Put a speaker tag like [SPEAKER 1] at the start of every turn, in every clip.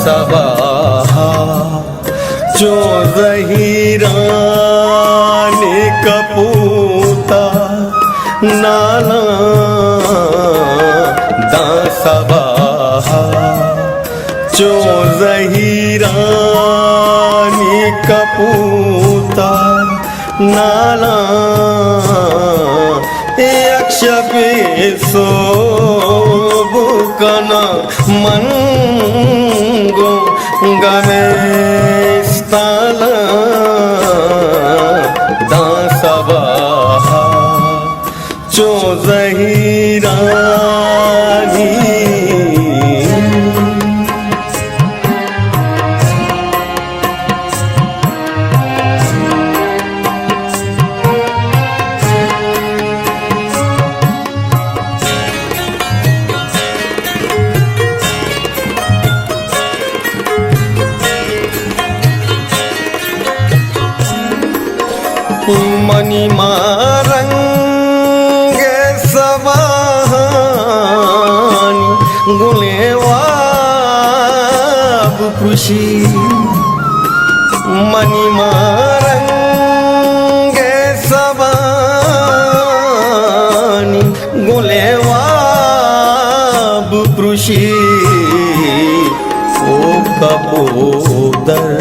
[SPEAKER 1] सबाहा जो जहीरानी कपूता नाला दा सबाहा जो जहीरानी कपूता नाला यक्षपे सोबुकना मंगो गमे स्थाला दा सबाहा जो जहीरानी मणि मारंग सवाहानी गुलेवाब कृषि मणि मारंग सवाहानी गुलेवाब कृषि ओ कपोदर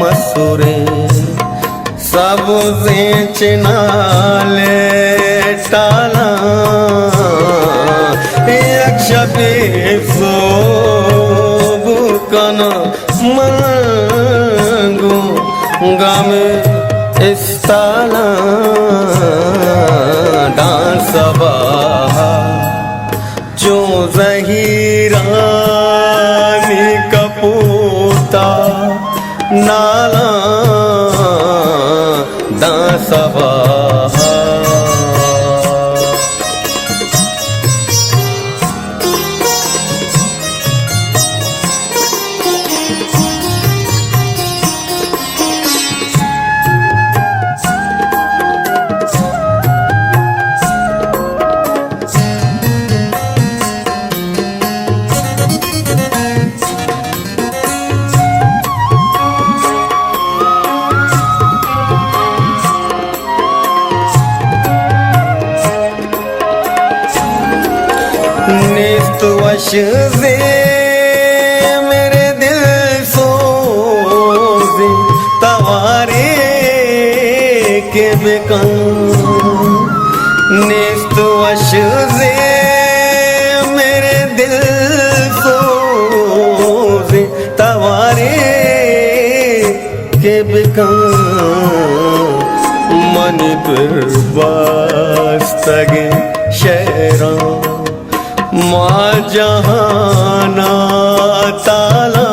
[SPEAKER 1] मसूरे सबसे चिनाले टाला यक्षपे सोबुकना मंगो गमे स्थाला दा सबाहा जो जहीरानी कपूता नाला दा सबाहा निस्तवश से मेरे दिल सोज़े तवारे के बेकां निस्तवश से मेरे दिल सोज़े तवारे के बेकां मन पर वास्तगे शहरा माँ जहाना ताला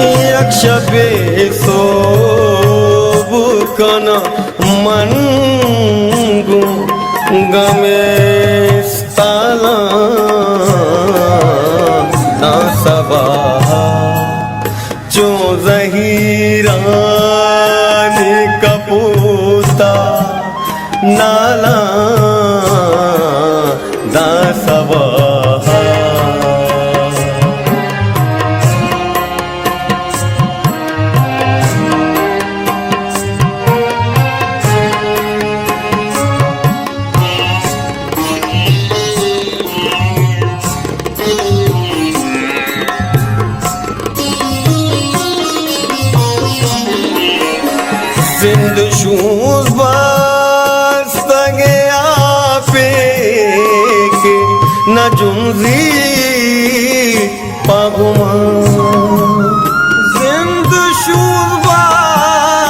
[SPEAKER 1] यक्षपे सोबुकना मंगो गमे स्थाला दा सबाहा जो जहीरानी कपूता नाला दा सबाहा जिंद शूज बस्तगे आपे के न जुंजी पागुमा जिंद शूज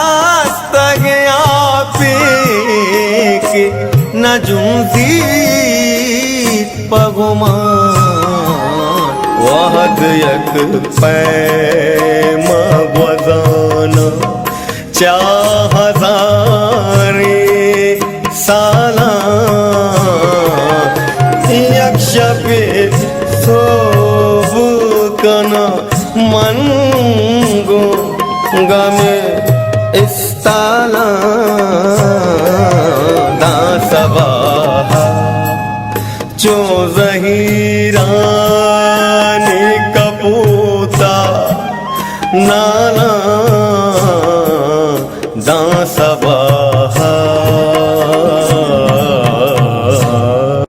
[SPEAKER 1] बस्तगे आपे के न जुंजी पागुमा वहद यक पैमा वजाना चाहजारे साला यक्षपे सोबुकना मंगो गमे स्थाला दा सबाहा जो जहीरानी नाना